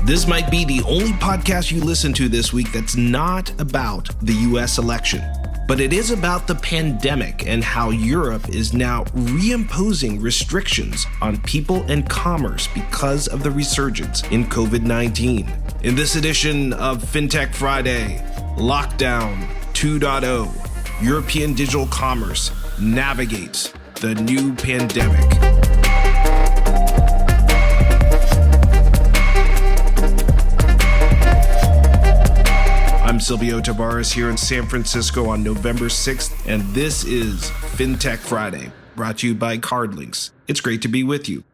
This might be the only podcast you listen to this week that's not about the US election, but it is about the pandemic and how Europe is now reimposing restrictions on people and commerce because of the resurgence in COVID-19. In this edition of FinTech Friday, Lockdown 2.0, European digital commerce navigates the new pandemic. I'm Silvio Tavares here in San Francisco on November 6th, and this is FinTech Friday, brought to you by CardLinx. It's great to be with you.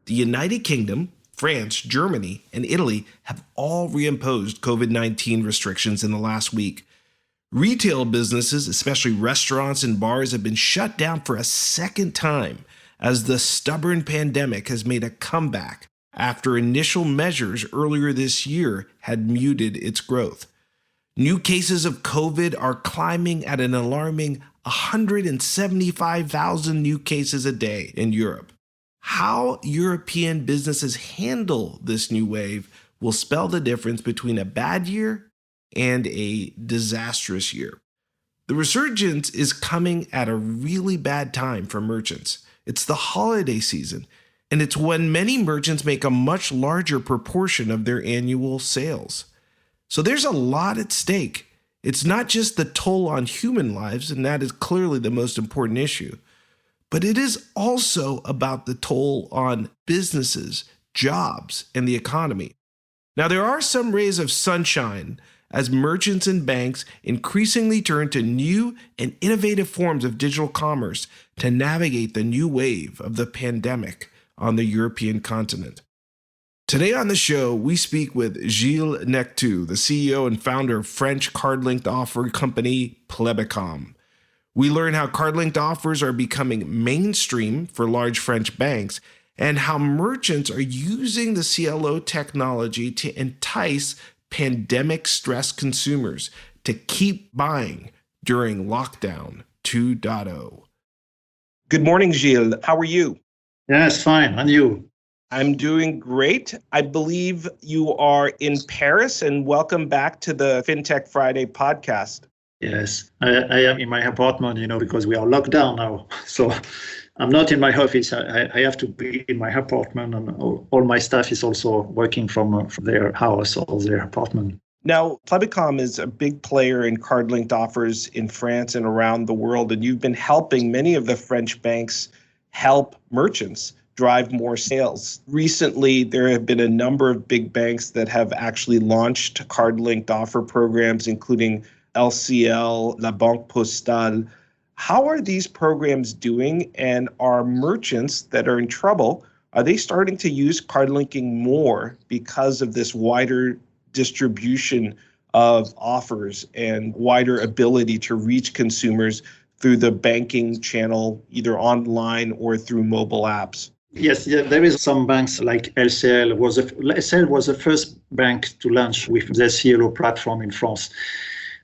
The United Kingdom, France, Germany, and Italy have all reimposed COVID-19 restrictions in the last week. Retail businesses, especially restaurants and bars, have been shut down for a second time as the stubborn pandemic has made a comeback after initial measures earlier this year had muted its growth. New cases of COVID are climbing at an alarming 175,000 new cases a day in Europe. How European businesses handle this new wave will spell the difference between a bad year and a disastrous year. The resurgence is coming at a really bad time for merchants. It's the holiday season, and it's when many merchants make a much larger proportion of their annual sales. So there's a lot at stake. It's not just the toll on human lives, and that is clearly the most important issue, but it is also about the toll on businesses, jobs, and the economy. Now, there are some rays of sunshine as merchants and banks increasingly turn to new and innovative forms of digital commerce to navigate the new wave of the pandemic on the European continent. Today on the show, we speak with Gilles Nectou, the CEO and founder of French card-linked offer company Plebecom. We learn how card-linked offers are becoming mainstream for large French banks and how merchants are using the CLO technology to entice pandemic-stressed consumers to keep buying during Lockdown 2.0. Good morning, Gilles. How are you? Yes, fine. And you? I'm doing great. I believe you are in Paris, and welcome back to the FinTech Friday podcast. Yes, I am in my apartment, because we are locked down now. So I'm not in my office. I have to be in my apartment, and all my staff is also working from their house or their apartment. Now, Plebecom is a big player in card-linked offers in France and around the world, and you've been helping many of the French banks help merchants drive more sales. Recently, there have been a number of big banks that have actually launched card-linked offer programs, including LCL, La Banque Postale. How are these programs doing, and are merchants that are in trouble, are they starting to use card linking more because of this wider distribution of offers and wider ability to reach consumers through the banking channel, either online or through mobile apps? Yes, there is some banks like LCL was the first bank to launch with their CLO platform in France.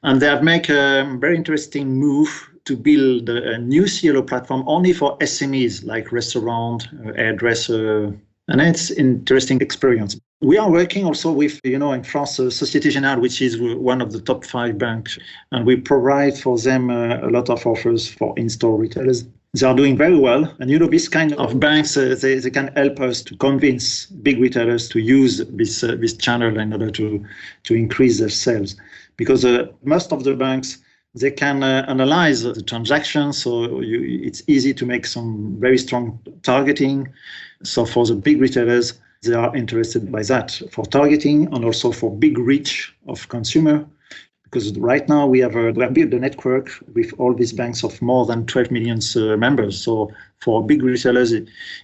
And they have made a very interesting move to build a new CLO platform only for SMEs like restaurant, hairdresser, and it's an interesting experience. We are working also with, in France, Société Générale, which is one of the top 5 banks, and we provide for them a lot of offers for in-store retailers. They are doing very well, and this kind of banks, they can help us to convince big retailers to use this channel in order to increase their sales, because most of the banks, they can analyze the transactions, so it's easy to make some very strong targeting. So for the big retailers, they are interested by that for targeting and also for big reach of consumer. Because right now we have built a network with all these banks of more than 12 million members. So for big retailers,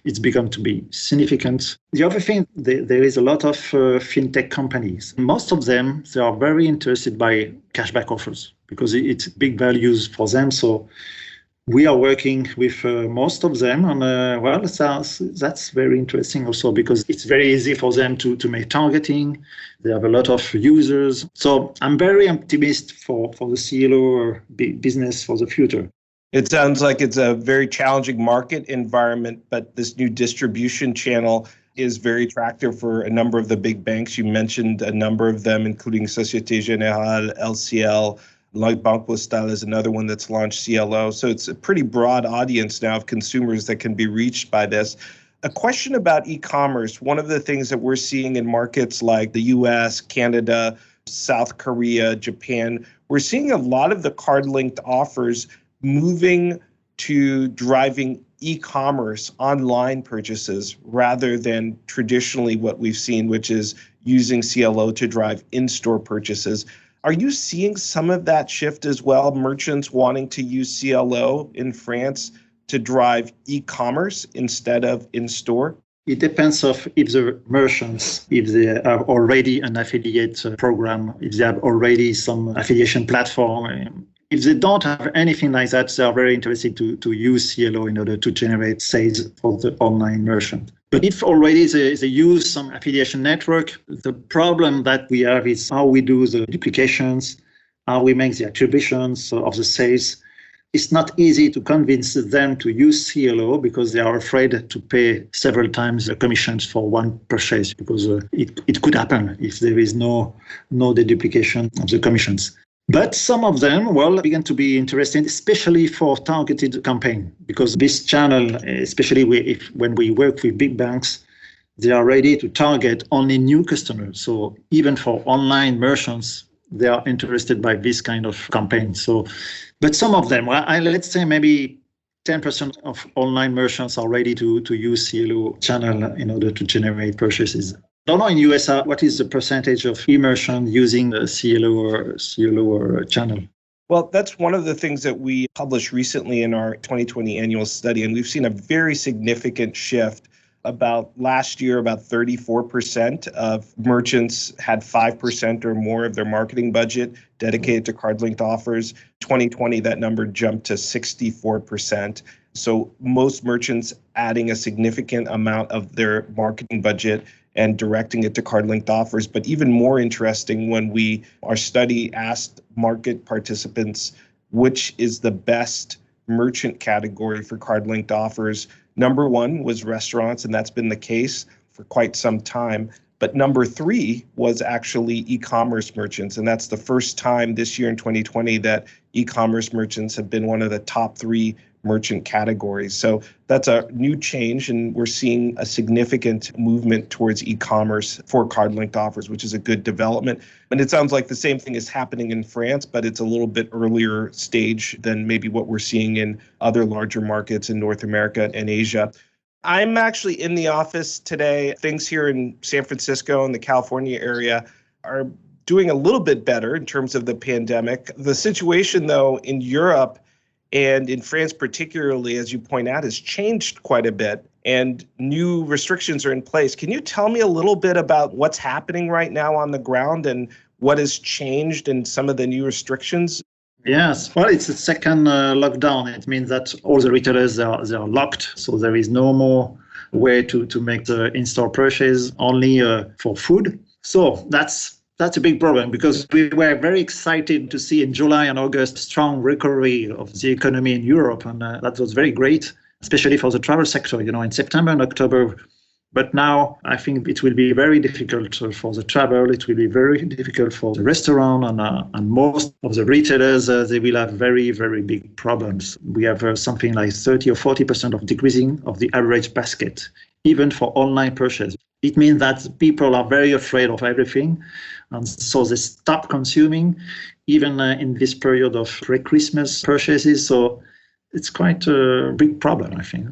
it's become to be significant. The other thing, there is a lot of FinTech companies. Most of them, they are very interested by cashback offers because it's big values for them. So We are working with most of them, and that's very interesting also because it's very easy for them to make targeting. They have a lot of users. So I'm very optimistic for the CLO business for the future. It sounds like it's a very challenging market environment, but this new distribution channel is very attractive for a number of the big banks. You mentioned a number of them, including Société Générale, LCL, like Banque Postale is another one that's launched CLO. So it's a pretty broad audience now of consumers that can be reached by this. A question about e-commerce. One of the things that we're seeing in markets like the US, Canada, South Korea, Japan, we're seeing a lot of the card-linked offers moving to driving e-commerce online purchases rather than traditionally what we've seen, which is using CLO to drive in-store purchases. Are you seeing some of that shift as well? Merchants wanting to use CLO in France to drive e-commerce instead of in-store? It depends of if the merchants, if they have already an affiliate program, if they have already some affiliation platform. If they don't have anything like that, they are very interested to use CLO in order to generate sales for the online merchant. But if already they use some affiliation network, the problem that we have is how we do the duplications, how we make the attributions of the sales. It's not easy to convince them to use CLO because they are afraid to pay several times the commissions for one purchase because it could happen if there is no deduplication of the commissions. But some of them, begin to be interested, especially for targeted campaign, because this channel, especially when we work with big banks, they are ready to target only new customers. So even for online merchants, they are interested by this kind of campaign. So, but some of them, let's say maybe 10% of online merchants are ready to use CLO channel in order to generate purchases. I don't know in US, what is the percentage of e-merchant using the CLO or channel? Well, that's one of the things that we published recently in our 2020 annual study, and we've seen a very significant shift. About last year, about 34% of merchants had 5% or more of their marketing budget dedicated to card-linked offers. 2020, that number jumped to 64%. So most merchants adding a significant amount of their marketing budget and directing it to card-linked offers. But even more interesting, when our study asked market participants which is the best merchant category for card-linked offers, number one was restaurants, and that's been the case for quite some time. But number three was actually e-commerce merchants. And that's the first time this year in 2020 that e-commerce merchants have been one of the top three merchant categories. So that's a new change, and we're seeing a significant movement towards e-commerce for card-linked offers, which is a good development. And it sounds like the same thing is happening in France, but it's a little bit earlier stage than maybe what we're seeing in other larger markets in North America and Asia. I'm actually in the office today. Things here in San Francisco and the California area are doing a little bit better in terms of the pandemic. The situation, though, in Europe and in France particularly, as you point out, has changed quite a bit, and new restrictions are in place. Can you tell me a little bit about what's happening right now on the ground and what has changed in some of the new restrictions? Yes, well, it's a second lockdown. It means that all the retailers they are locked, so there is no more way to make the in-store purchase, only for food. So that's a big problem because we were very excited to see in July and August strong recovery of the economy in Europe, and that was very great, especially for the travel sector. In September and October. But now I think it will be very difficult for the travel. It will be very difficult for the restaurant and most of the retailers. They will have very, very big problems. We have something like 30 or 40% of decreasing of the average basket, even for online purchase. It means that people are very afraid of everything. And so they stop consuming, even in this period of pre-Christmas purchases. So it's quite a big problem, I think.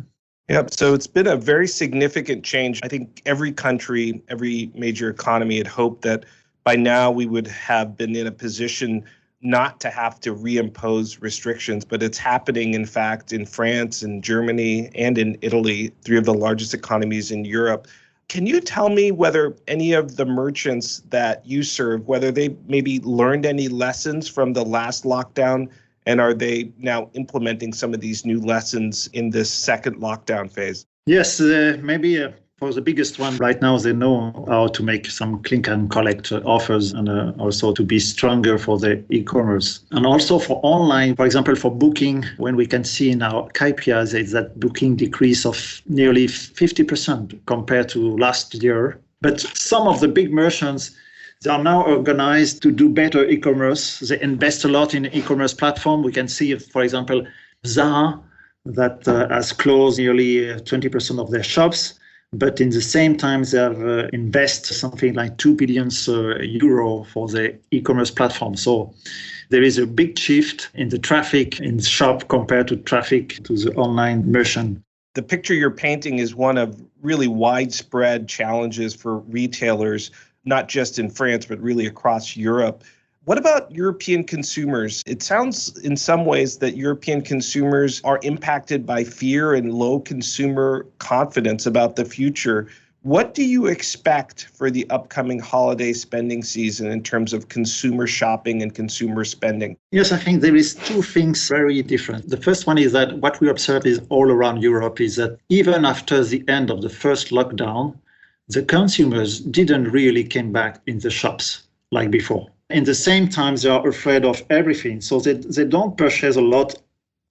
Yep. So it's been a very significant change. I think every country, every major economy had hoped that by now we would have been in a position not to have to reimpose restrictions, but it's happening, in fact, in France, in Germany, and in Italy, three of the largest economies in Europe. Can you tell me whether any of the merchants that you serve, whether they maybe learned any lessons from the last lockdown And are they now implementing some of these new lessons in this second lockdown phase? Yes, maybe for the biggest one right now, they know how to make some click and collect offers and also to be stronger for the e-commerce. And also for online, for example, for booking, when we can see in our KPIs is that booking decrease of nearly 50% compared to last year. But some of the big merchants, they are now organized to do better e-commerce. They invest a lot in e-commerce platform. We can see, for example, Zara, that has closed nearly 20% of their shops. But in the same time, they have invested something like 2 billion euro for the e-commerce platform. So there is a big shift in the traffic in the shop compared to traffic to the online merchant. The picture you're painting is one of really widespread challenges for retailers, not just in France, but really across Europe. What about European consumers? It sounds in some ways that European consumers are impacted by fear and low consumer confidence about the future. What do you expect for the upcoming holiday spending season in terms of consumer shopping and consumer spending? Yes, I think there is two things very different. The first one is that what we observe is all around Europe is that even after the end of the first lockdown, the consumers didn't really come back in the shops like before. In the same time, they are afraid of everything. So they don't purchase a lot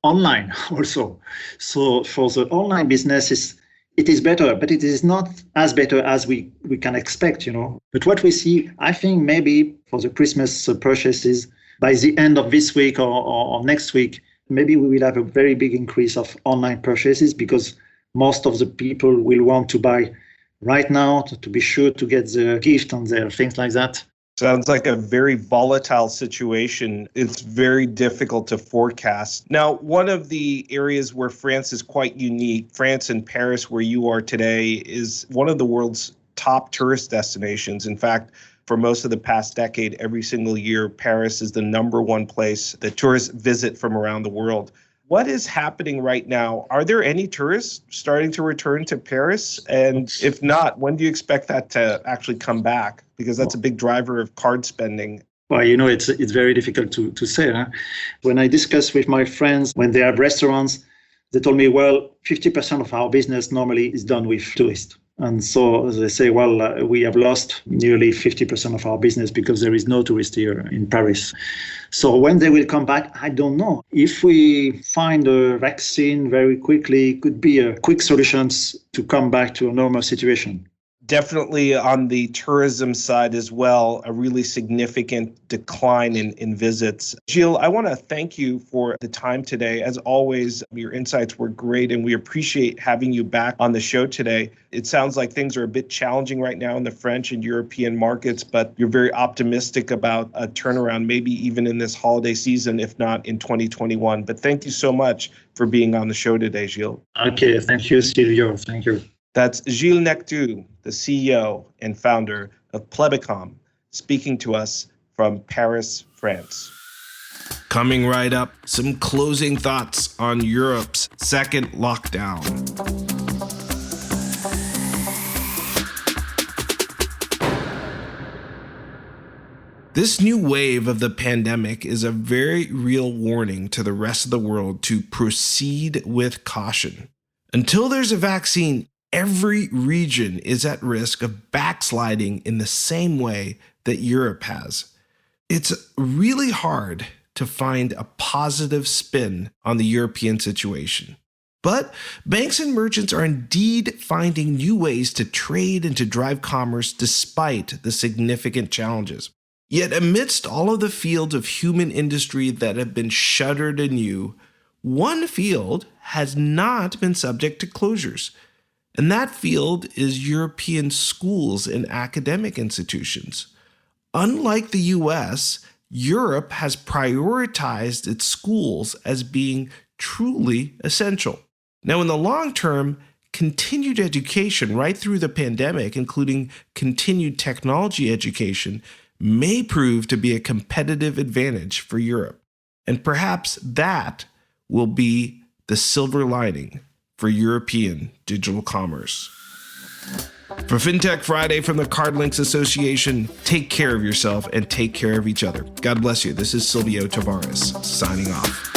online also. So for the online business, it is better, but it is not as better as we can expect, But what we see, I think maybe for the Christmas purchases, by the end of this week or next week, maybe we will have a very big increase of online purchases because most of the people will want to buy right now to be sure to get the gift and their things like that. Sounds like a very volatile situation. It's very difficult to forecast. Now, one of the areas where France is quite unique, France and Paris, where you are today, is one of the world's top tourist destinations. In fact, for most of the past decade, every single year, Paris is the number one place that tourists visit from around the world. What is happening right now? Are there any tourists starting to return to Paris? And if not, when do you expect that to actually come back? Because that's a big driver of card spending. Well, it's very difficult to say. Huh? When I discuss with my friends, when they have restaurants, they told me, 50% of our business normally is done with tourists. And so they say, we have lost nearly 50% of our business because there is no tourist here in Paris. So when they will come back, I don't know. If we find a vaccine very quickly, it could be a quick solution to come back to a normal situation. Definitely on the tourism side as well, a really significant decline in visits. Gilles, I want to thank you for the time today. As always, your insights were great, and we appreciate having you back on the show today. It sounds like things are a bit challenging right now in the French and European markets, but you're very optimistic about a turnaround, maybe even in this holiday season, if not in 2021. But thank you so much for being on the show today, Gilles. Okay, thank you, Silvio. Thank you. That's Gilles Nectu, the CEO and founder of Plebicom, speaking to us from Paris, France. Coming right up, some closing thoughts on Europe's second lockdown. This new wave of the pandemic is a very real warning to the rest of the world to proceed with caution. Until there's a vaccine, every region is at risk of backsliding in the same way that Europe has. It's really hard to find a positive spin on the European situation. But banks and merchants are indeed finding new ways to trade and to drive commerce despite the significant challenges. Yet amidst all of the fields of human industry that have been shuttered anew, one field has not been subject to closures. And that field is European schools and academic institutions. Unlike the US, Europe has prioritized its schools as being truly essential. Now, in the long term, continued education right through the pandemic, including continued technology education, may prove to be a competitive advantage for Europe. And perhaps that will be the silver lining for European digital commerce. For FinTech Friday from the CardLinx Association, take care of yourself and take care of each other. God bless you. This is Silvio Tavares signing off.